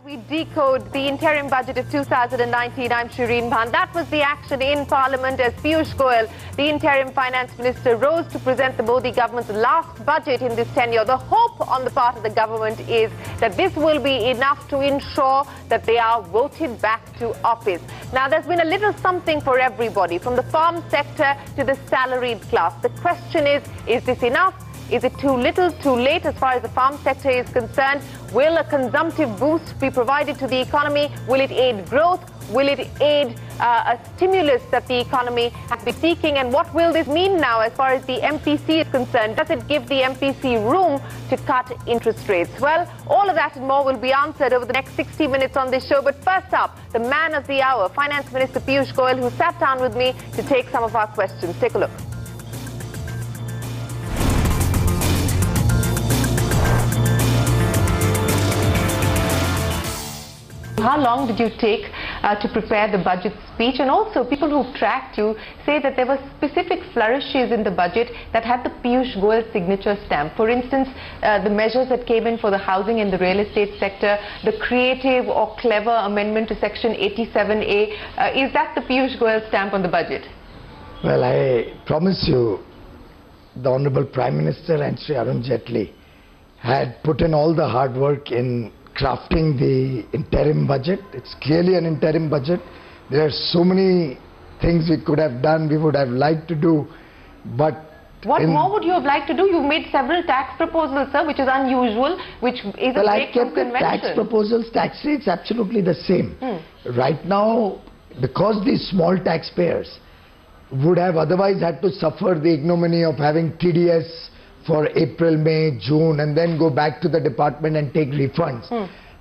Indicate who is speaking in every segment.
Speaker 1: We decode the interim budget of 2019. I'm Shereen Bhan. That was the action in Parliament as Piyush Goyal, the interim finance minister, rose to present the Modi government's last budget in this tenure. The hope on the part of the government is that this will be enough to ensure that they are voted back to office. Now, there's been a little something for everybody, from the farm sector to the salaried class. The question is this enough? Is it too little, too late as far as the farm sector is concerned? Will a consumptive boost be provided to the economy? Will it aid growth? Will it aid a stimulus that the economy has been seeking? And what will this mean now as far as the MPC is concerned? Does it give the MPC room to cut interest rates? Well, all of that and more will be answered over the next 60 minutes on this show. But first up, the man of the hour, Finance Minister Piyush Goyal, who sat down with me to take some of our questions. Take a look. How long did you take to prepare the budget speech? And also, people who've tracked you say that there were specific flourishes in the budget that had the Piyush Goyal signature stamp. For instance, the measures that came in for the housing and the real estate sector, the creative or clever amendment to Section 87A. Is that the Piyush Goyal stamp on the budget?
Speaker 2: Well, I promise you, the Honorable Prime Minister and Sri Jaitley had put in all the hard work in crafting the interim budget. It's clearly an interim budget. There are so many things we could have done, we would have liked to do, but
Speaker 1: what more would you have liked to do? You made several tax proposals, sir, which is unusual, which is a break from convention. Well, I kept the tax proposals, tax rates absolutely the same. Right now, because these small taxpayers would have otherwise had to suffer the ignominy of having TDS for April, May, June, and then go back to the department and take refunds.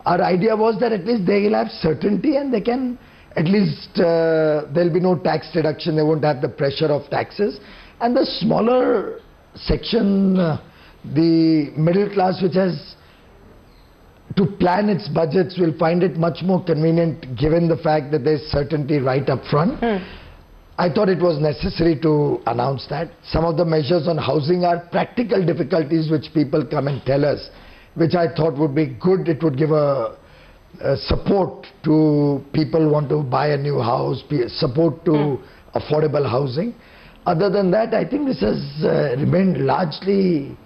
Speaker 1: Our idea was that at least they will have certainty and they can, at least there'll be no tax deduction, they won't have the pressure of taxes. And the smaller section, the middle class, which has to plan its budgets, will find it much more convenient given the fact that there's certainty right up front. I thought it was necessary to announce that. Some of the measures on housing are practical difficulties which people come and tell us, which I thought would be good. It would give a support to people who want to buy a new house, support to affordable housing. Other than that, I think this has remained largely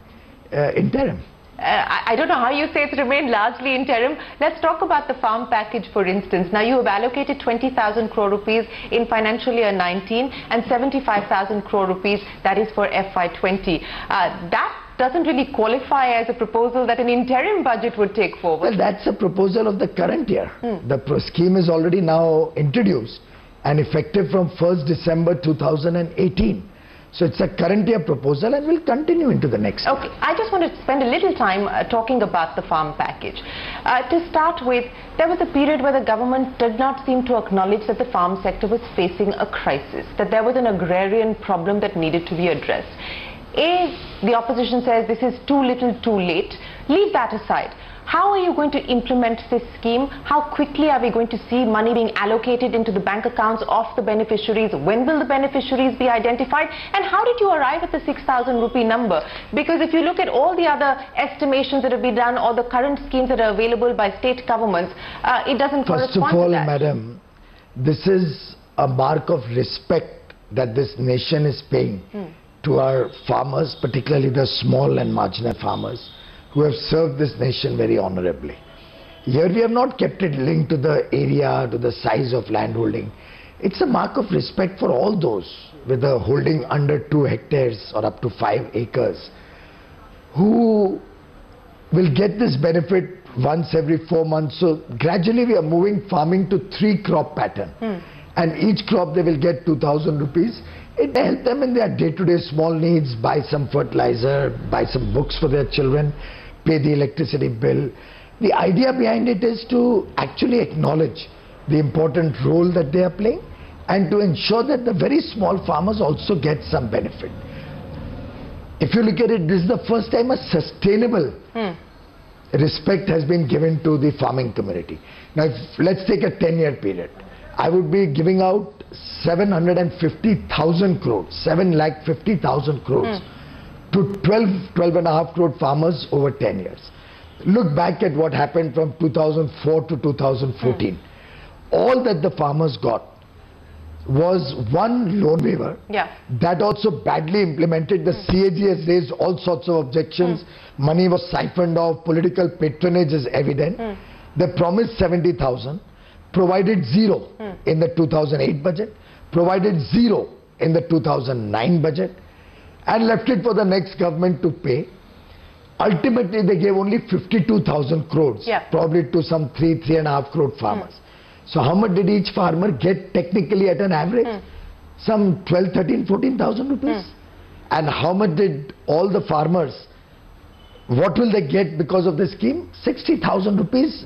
Speaker 1: interim. I don't know how you say it's remained largely interim. Let's talk about the farm package, for instance. Now, you have allocated 20,000 crore rupees in financial year 19 and 75,000 crore rupees, that is for FY20. That doesn't really qualify as a proposal that an interim budget would take forward.
Speaker 2: Well, that's a proposal of the current year. The scheme is already now introduced and effective from 1st December 2018. So it's a current year proposal and will continue into the next year.
Speaker 1: Okay, I just want to spend a little time talking about the farm package. To start with, there was a period where the government did not seem to acknowledge that the farm sector was facing a crisis, that there was an agrarian problem that needed to be addressed. The opposition says this is too little, too late. Leave that aside. How are you going to implement this scheme? How quickly are we going to see money being allocated into the bank accounts of the beneficiaries? When will the beneficiaries be identified? And how did you arrive at the 6,000 rupee number? Because if you look at all the other estimations that have been done or the current schemes that are available by state governments, it doesn't correspond to that.
Speaker 2: First of all, madam, this is a mark of respect that this nation is paying to our farmers, particularly the small and marginal farmers, who have served this nation very honorably. Here we have not kept it linked to the area, to the size of land holding. It's a mark of respect for all those with a holding under 2 hectares or up to 5 acres, who will get this benefit once every 4 months. So gradually we are moving farming to 3 crop pattern. And each crop they will get 2,000 rupees. It will help them in their day-to-day small needs, buy some fertilizer, buy some books for their children, pay the electricity bill. The idea behind it is to actually acknowledge the important role that they are playing and to ensure that the very small farmers also get some benefit. If you look at it, this is the first time a sustainable respect has been given to the farming community. Now, let's take a 10-year period. I would be giving out 750,000 crores, 7,50,000 crores to 12.5 crore farmers over 10 years. look back at what happened from 2004 to 2014. All that the farmers got was one loan waiver. That also badly implemented. The CAG has raised all sorts of objections. Money was siphoned off. Political patronage is evident. They promised 70,000, provided zero in the 2008 budget, provided zero in the 2009 budget, and left it for the next government to pay. Ultimately, they gave only 52,000 crores, probably to some 3.5 crore farmers. So how much did each farmer get technically at an average? Some 12, 13, 14,000 rupees. And how much did all the farmers, what will they get because of the scheme? 60,000 rupees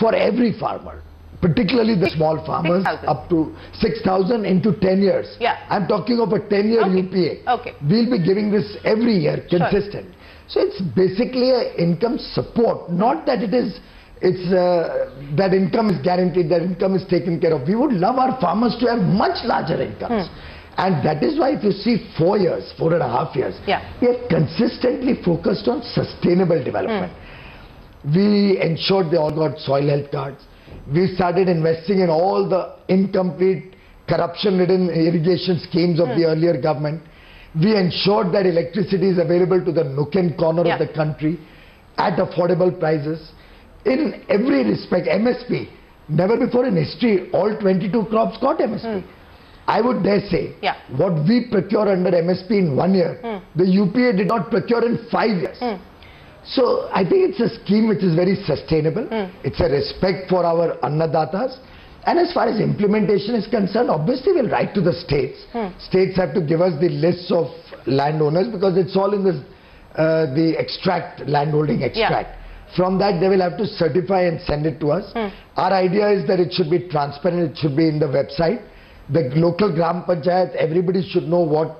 Speaker 2: for every farmer. Particularly the small farmers, up to 6,000 into 10 years. I'm talking of a 10-year UPA. We'll be giving this every year, consistent. So it's basically an income support, not that that income is guaranteed, that income is taken care of. We would love our farmers to have much larger incomes. And that is why if you see 4 years, 4.5 years, we have consistently focused on sustainable development. We ensured they all got soil health cards. We started investing in all the incomplete, corruption-ridden irrigation schemes of the earlier government. We ensured that electricity is available to the nook and corner of the country at affordable prices. In every respect, MSP, never before in history, all 22 crops got MSP. I would dare say, what we procure under MSP in 1 year, the UPA did not procure in 5 years. So I think it's a scheme which is very sustainable. It's a respect for our annadatas. And as far as implementation is concerned, obviously we'll write to the states. States have to give us the lists of landowners because it's all in this, the extract, landholding extract. From that they will have to certify and send it to us. Our idea is that it should be transparent, it should be in the website. The local Gram Panchayat, everybody should know what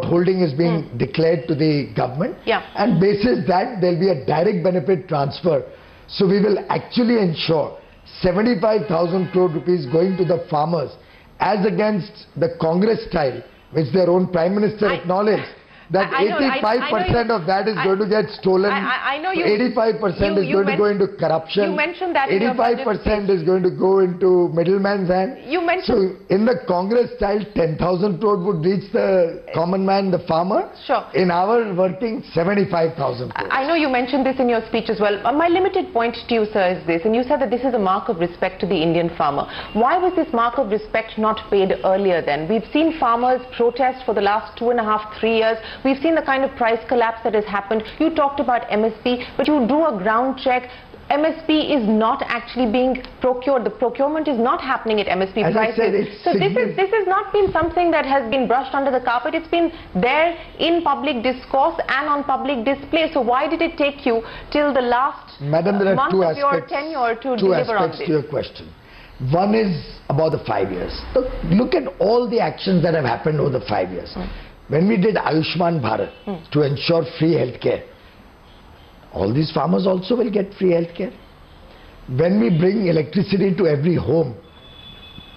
Speaker 2: holding is being declared to the government. And basis that there will be a direct benefit transfer. So we will actually ensure 75,000 crore rupees going to the farmers as against the Congress style, which their own Prime Minister acknowledged. That 85% of that is going to get stolen. 85% is going to go into corruption.
Speaker 3: You mentioned that
Speaker 2: 85% is going to go into middleman's hand. So in the Congress style, 10,000 crore would reach the common man, the farmer. In our working, 75,000 crore.
Speaker 3: I know you mentioned this in your speech as well. My limited point to you, sir, is this, and you said that this is a mark of respect to the Indian farmer. Why was this mark of respect not paid earlier then? We've seen farmers protest for the last 2.5, 3 years. We've seen the kind of price collapse that has happened. You talked about MSP, but you do a ground check. MSP is not actually being procured. The procurement is not happening at MSP prices. So this has not been something that has been brushed under the carpet. It's been there in public discourse and on public display. So why did it take you till the last month of your tenure to deliver on this?
Speaker 2: To your question. One is about the 5 years. Look at all the actions that have happened over the 5 years. When we did Ayushman Bharat to ensure free healthcare, all these farmers also will get free healthcare. When we bring electricity to every home,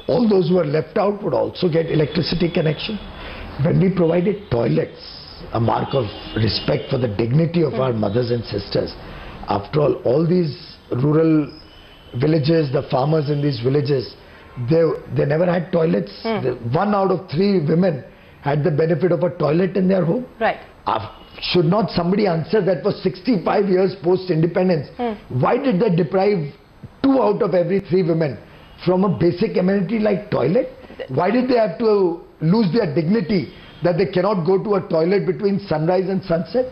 Speaker 2: all those who are left out would also get electricity connection. When we provided toilets, a mark of respect for the dignity of our mothers and sisters. After all these rural villages, the farmers in these villages, they never had toilets. 1 out of 3 women had the benefit of a toilet in their home. Should not somebody answer that for 65 years post-independence? Why did they deprive 2 out of every 3 women from a basic amenity like toilet? Why did they have to lose their dignity that they cannot go to a toilet between sunrise and sunset?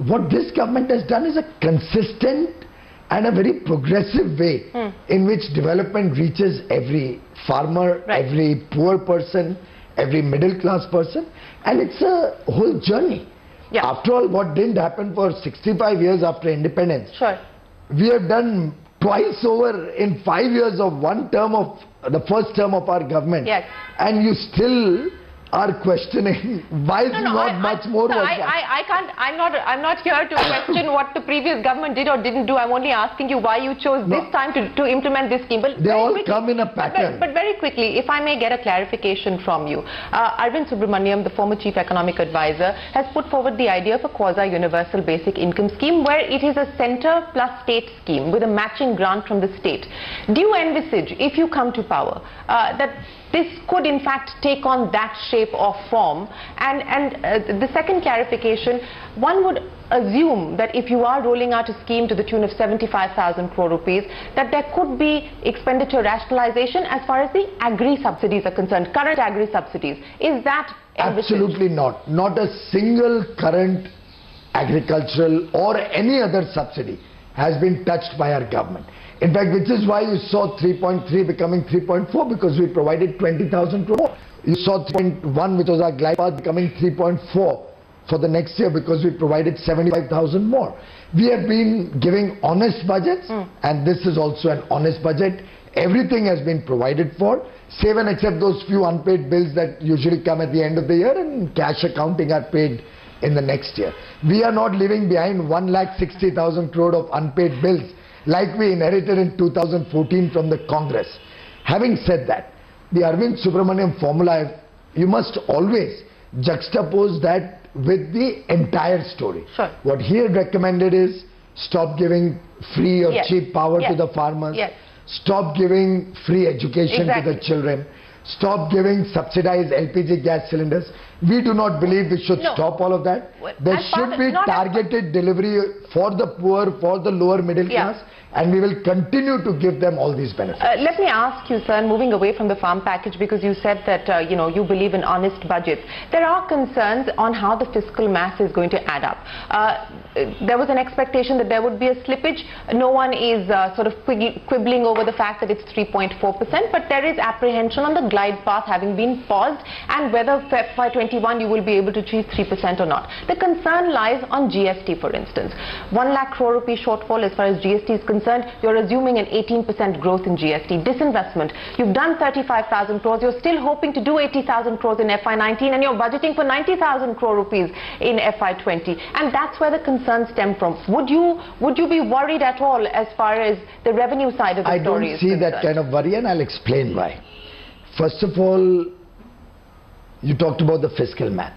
Speaker 2: What this government has done is a consistent and a very progressive way in which development reaches every farmer, every poor person, every middle class person, and it's a whole journey. After all, what didn't happen for 65 years after independence, we have done twice over in 5 years of one term of the first term of our government, and you still are questioning why much more was done.
Speaker 3: I can't. I'm not here to question what the previous government did or didn't do. I'm only asking you why you chose this time to implement this scheme. But
Speaker 2: they all come in a pattern.
Speaker 3: But very quickly, if I may get a clarification from you, Arvind Subramaniam, the former chief economic advisor, has put forward the idea of a quasi-universal basic income scheme where it is a centre plus state scheme with a matching grant from the state. Do you envisage, if you come to power, that this could in fact take on that shape or form? And the second clarification, one would assume that if you are rolling out a scheme to the tune of 75,000 crore rupees, that there could be expenditure rationalization as far as the agri subsidies are concerned, current agri subsidies. Is that envisaged?
Speaker 2: Absolutely not. Not a single current agricultural or any other subsidy has been touched by our government. In fact, which is why you saw 3.3 becoming 3.4, because we provided 20,000 crore more. You saw 3.1, which was our glide path, becoming 3.4 for the next year because we provided 75,000 more. We have been giving honest budgets, and this is also an honest budget. Everything has been provided for, save and except those few unpaid bills that usually come at the end of the year, and cash accounting are paid in the next year. We are not leaving behind 1,60,000 crore of unpaid bills like we inherited in 2014 from the Congress. Having said that, the Arvind Subramaniam formula, you must always juxtapose that with the entire story.
Speaker 3: Sure.
Speaker 2: What he had recommended is stop giving free or cheap power to the farmers, stop giving free education to the children, stop giving subsidized LPG gas cylinders. We do not believe we should stop all of that. There should be targeted delivery for the poor, for the lower middle class, and we will continue to give them all these benefits.
Speaker 3: Let me ask you, sir, moving away from the farm package, because you said that you believe in honest budgets. There are concerns on how the fiscal mass is going to add up. There was an expectation that there would be a slippage. No one is sort of quibbling over the fact that it's 3.4%, but there is apprehension on the glide path having been paused, and whether FY 21 you will be able to achieve 3% or not. The concern lies on GST, for instance. 1 lakh crore rupee shortfall as far as GST is concerned. You're assuming an 18% growth in GST. Disinvestment, you've done 35,000 crores. You're still hoping to do 80,000 crores in FY 19, and you're budgeting for 90,000 crore rupees in FY 20. And that's where the concerns stem from. Would you be worried at all as far as the revenue side of the story is concerned?
Speaker 2: I don't see that kind of worry, and I'll explain why. First of all, you talked about the fiscal math.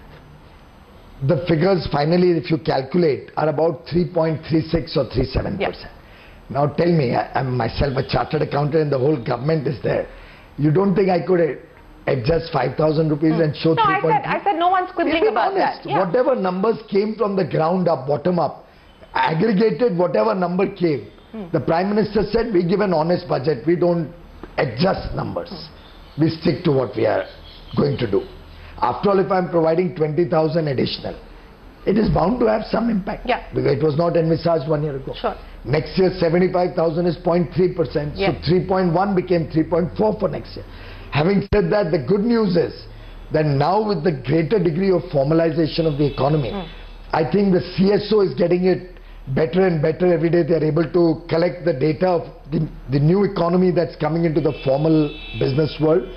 Speaker 2: The figures finally, if you calculate, are about 3.36 or 37%. Yep. Now tell me, I'm myself a chartered accountant and the whole government is there. You don't think I could adjust 5,000 rupees and show 3.3?
Speaker 3: No, I said no one's quibbling about that.
Speaker 2: Yeah. Whatever numbers came from the ground up, bottom up, aggregated whatever number came. The Prime Minister said we give an honest budget, we don't adjust numbers. We stick to what we are going to do. After all, if I'm providing 20,000 additional, it is bound to have some impact. Yeah. Because it was not envisaged 1 year ago.
Speaker 3: Sure.
Speaker 2: Next year 75,000 is 0.3%. Yeah. So 3.1 became 3.4 for next year. Having said that, the good news is that now with the greater degree of formalization of the economy, I think the CSO is getting it better and better every day. They are able to collect the data of the new economy that's coming into the formal business world.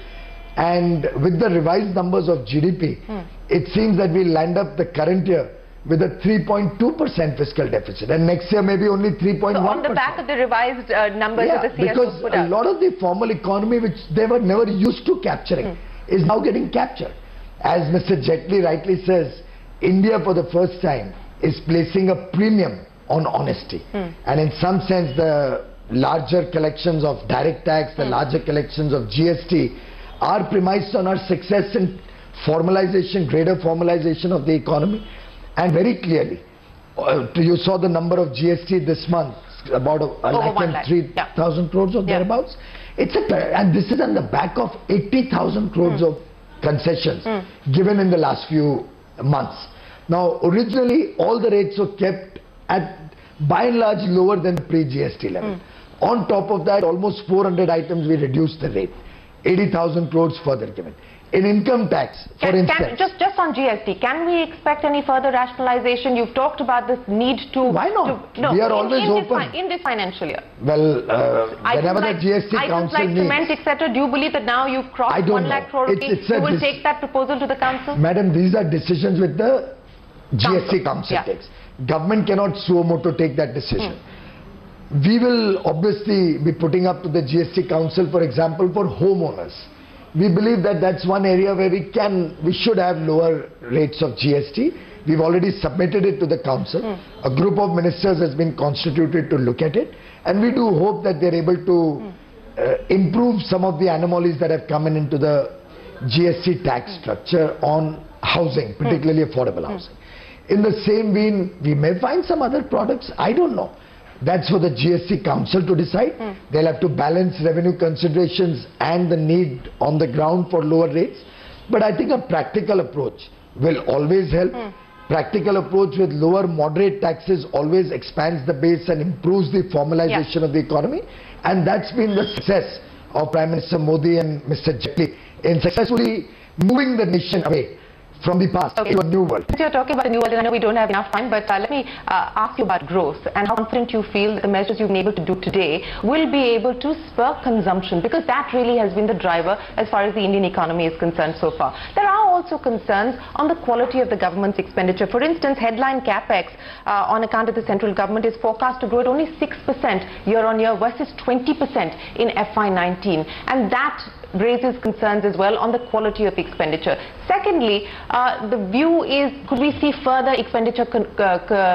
Speaker 2: And with the revised numbers of GDP, it seems that we'll land up the current year with a 3.2% fiscal deficit, and next year maybe only 3.1%. So
Speaker 3: on the back of the revised numbers that the CSO put
Speaker 2: out. A lot of the formal economy, which they were never used to capturing, is now getting captured. As Mr. Jaitley rightly says, India for the first time is placing a premium on honesty. And in some sense, the larger collections of direct tax, the larger collections of GST are premised on our success in formalization, greater formalization of the economy. And very clearly, you saw the number of GST this month, about 1,03,000 crores or thereabouts. And this is on the back of 80,000 crores of concessions given in the last few months. Now, originally, all the rates were kept at, by and large, lower than the pre-GST level. On top of that, almost 400 items we reduced the rate. 80,000 crores further given. in income tax, for instance.
Speaker 3: Just on GST, can we expect any further rationalization? You've talked about this need to...
Speaker 2: Why not? We are always open.
Speaker 3: In this financial year.
Speaker 2: Well, whenever the GST council needs...
Speaker 3: cement, etc. Do you believe that now you've crossed 1 lakh crore rupees, you will take that proposal to the council?
Speaker 2: Madam, these are decisions with the GST council takes. Government cannot suo moto take that decision. We will obviously be putting up to the GST council, for example, for homeowners. We believe that that's one area where we should have lower rates of GST. We've already submitted it to the council. A group of ministers has been constituted to look at it, and we do hope that they're able to improve some of the anomalies that have come into the GST tax structure on housing, particularly affordable housing. In the same vein, we may find some other products, I don't know. That's for the GST council to decide. They'll have to balance revenue considerations and the need on the ground for lower rates. But I think a practical approach will always help. Practical approach with lower moderate taxes always expands the base and improves the formalization of the economy. And that's been the success of Prime Minister Modi and Mr. Jaitley in successfully moving the nation away from the past to a new world.
Speaker 3: Since you're talking about a new world, and I know we don't have enough time, but let me ask you about growth and how confident you feel that the measures you've been able to do today will be able to spur consumption, because that really has been the driver as far as the Indian economy is concerned so far. There are also concerns on the quality of the government's expenditure. For instance, headline capex on account of the central government is forecast to grow at only 6% year-on-year versus 20% in FY19, and that raises concerns as well on the quality of expenditure. Secondly, the view is, could we see further expenditure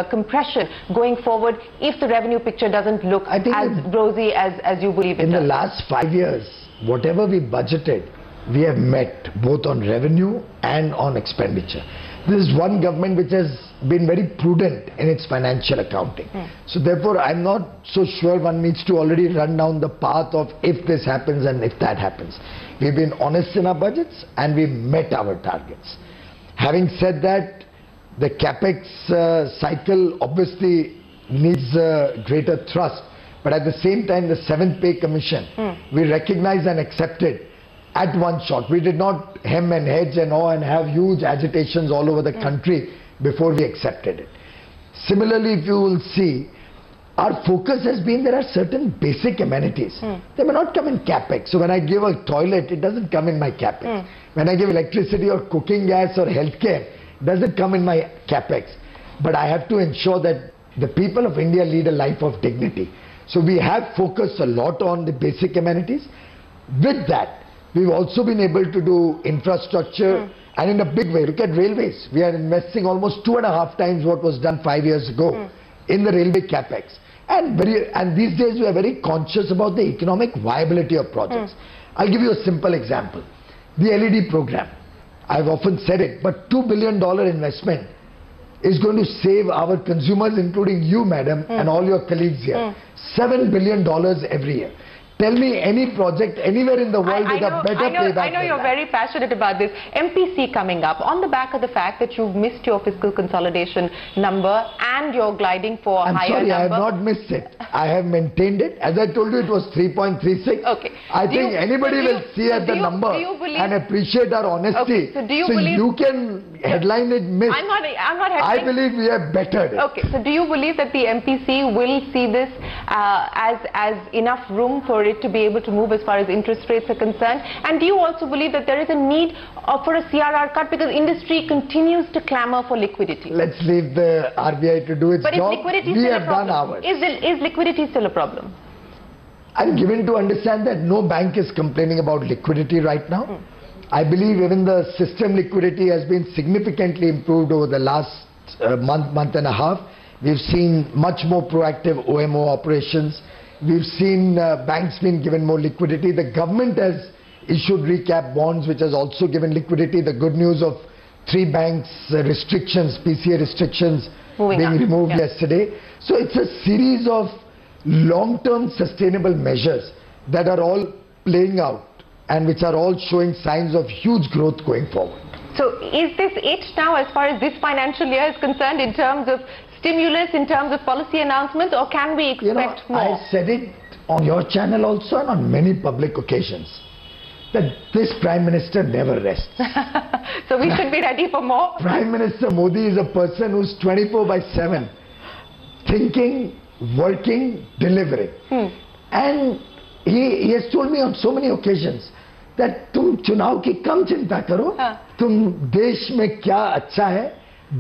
Speaker 3: compression going forward if the revenue picture doesn't look as rosy as you believe it does?
Speaker 2: In the last 5 years, whatever we budgeted, we have met both on revenue and on expenditure. This is one government which has been very prudent in its financial accounting. So therefore, I'm not so sure one needs to already run down the path of if this happens and if that happens. We've been honest in our budgets and we've met our targets. Having said that, the capex cycle obviously needs greater thrust. But at the same time, the 7th Pay Commission, we recognize and accepted at one shot. We did not hem and hedge and have huge agitations all over the country before we accepted it. Similarly, if you will see, our focus has been there are certain basic amenities. They may not come in capex. So when I give a toilet, it doesn't come in my capex. When I give electricity or cooking gas or healthcare, it doesn't come in my capex. But I have to ensure that the people of India lead a life of dignity. So we have focused a lot on the basic amenities. With that, we've also been able to do infrastructure and in a big way. Look at railways. We are investing almost 2.5 times what was done 5 years ago in the railway capex. And these days we are very conscious about the economic viability of projects. I'll give you a simple example. The LED program. I've often said it, but $2 billion investment is going to save our consumers, including you, madam, and all your colleagues here, $7 billion every year. Tell me any project anywhere in the world with a better payback.
Speaker 3: I know you're very passionate about this. MPC coming up on the back of the fact that you've missed your fiscal consolidation number and you're gliding for a higher number.
Speaker 2: I have not missed it. I have maintained it. As I told you, it was 3.36.
Speaker 3: Okay.
Speaker 2: I think anybody will see at the number and appreciate our honesty.
Speaker 3: Okay. So you
Speaker 2: can headline it missed.
Speaker 3: I'm not headlining.
Speaker 2: I believe we have bettered it.
Speaker 3: Okay. So do you believe that the MPC will see this as enough room for it to be able to move as far as interest rates are concerned? And do you also believe that there is a need for a CRR cut because industry continues to clamour for liquidity?
Speaker 2: Let's leave the RBI to do its job.
Speaker 3: But is liquidity
Speaker 2: we
Speaker 3: still
Speaker 2: have
Speaker 3: a problem?
Speaker 2: Done ours.
Speaker 3: Is liquidity still a problem?
Speaker 2: I'm given to understand that no bank is complaining about liquidity right now. I believe even the system liquidity has been significantly improved over the last month and a half. We've seen much more proactive OMO operations. We've seen banks being given more liquidity. The government has issued recap bonds, which has also given liquidity. The good news of 3 banks restrictions, PCA restrictions being removed yesterday. So it's a series of long-term sustainable measures that are all playing out and which are all showing signs of huge growth going forward.
Speaker 3: So is this it now as far as this financial year is concerned in terms of stimulus, in terms of policy announcements, or can we expect more?
Speaker 2: I said it on your channel also and on many public occasions that this Prime Minister never rests.
Speaker 3: So we should be ready for more?
Speaker 2: Prime Minister Modi is a person who's 24/7 thinking, working, delivering. And he has told me on so many occasions that तुम चुनाव की कम चिंता करो, तुम देश में क्या अच्छा है,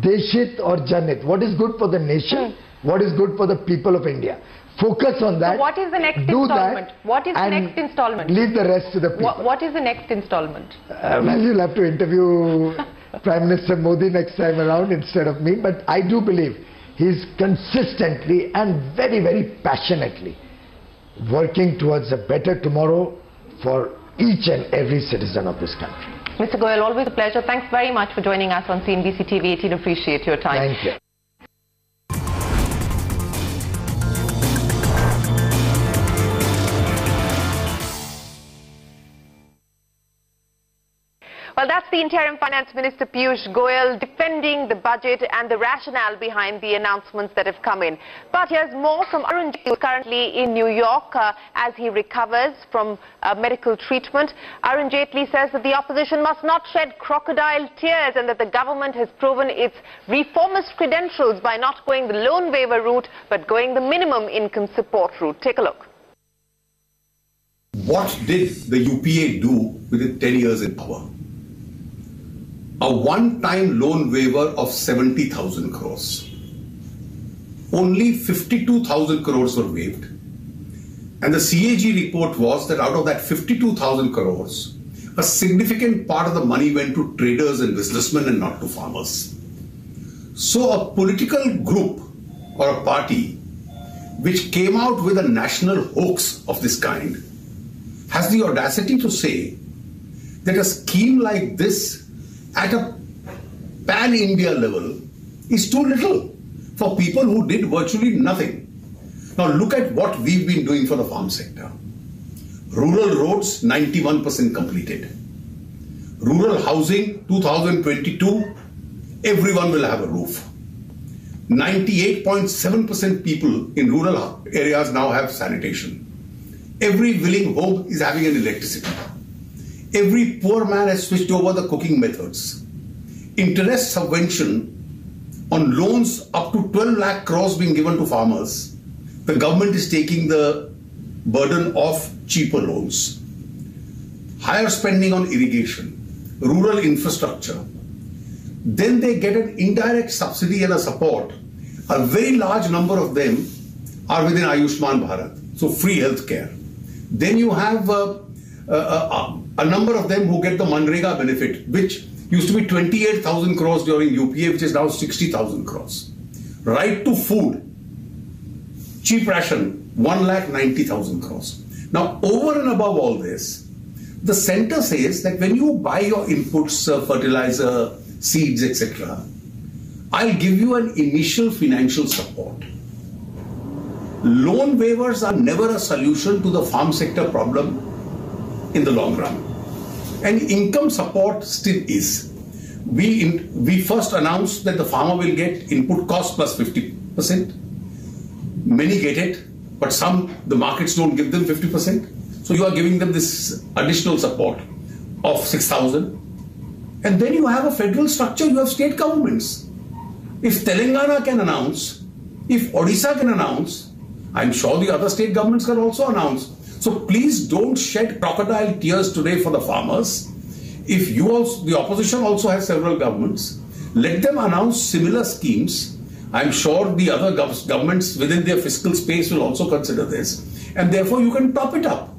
Speaker 2: देशित और जनहित. What is good for the nation, what is good for the people of India. Focus on that.
Speaker 3: So what is the next installment? What is the next installment?
Speaker 2: Leave the rest to the people.
Speaker 3: What is the next installment?
Speaker 2: Well, you'll have to interview Prime Minister Modi next time around instead of me. But I do believe he's consistently and very, very passionately working towards a better tomorrow for each and every citizen of this country.
Speaker 3: Mr. Goyal, always a pleasure. Thanks very much for joining us on CNBC TV 18. Appreciate your time.
Speaker 2: Thank you.
Speaker 3: Well, that's the Interim Finance Minister Piyush Goyal defending the budget and the rationale behind the announcements that have come in. But here's more from Arun Jaitley, who's currently in New York as he recovers from medical treatment. Arun Jaitley says that the opposition must not shed crocodile tears and that the government has proven its reformist credentials by not going the loan waiver route but going the minimum income support route. Take a look.
Speaker 4: What did the UPA do within 10 years in power? A one-time loan waiver of 70,000 crores. Only 52,000 crores were waived. And the CAG report was that out of that 52,000 crores, a significant part of the money went to traders and businessmen and not to farmers. So a political group or a party which came out with a national hoax of this kind has the audacity to say that a scheme like this at a pan-India level is too little for people who did virtually nothing. Now look at what we've been doing for the farm sector. Rural roads, 91% completed. Rural housing, 2022, everyone will have a roof. 98.7% people in rural areas now have sanitation. Every willing home is having an electricity. Every poor man has switched over the cooking methods. Interest subvention on loans up to 12 lakh crores being given to farmers. The government is taking the burden of cheaper loans. Higher spending on irrigation, rural infrastructure. Then they get an indirect subsidy and a support. A very large number of them are within Ayushman Bharat, so free health care. Then you have a number of them who get the Manrega benefit, which used to be 28,000 crores during UPA, which is now 60,000 crores. Right to food, cheap ration, 1,90,000 crores. Now, over and above all this, the centre says that when you buy your inputs, fertilizer, seeds, etc., I'll give you an initial financial support. Loan waivers are never a solution to the farm sector problem in the long run. And income support still is. We first announced that the farmer will get input cost plus 50%. Many get it, but some, the markets don't give them 50%. So you are giving them this additional support of 6,000. And then you have a federal structure, you have state governments. If Telangana can announce, if Odisha can announce, I'm sure the other state governments can also announce. So please don't shed crocodile tears today for the farmers. If you also, the opposition also has several governments, let them announce similar schemes. I'm sure the other governments within their fiscal space will also consider this. And therefore you can top it up.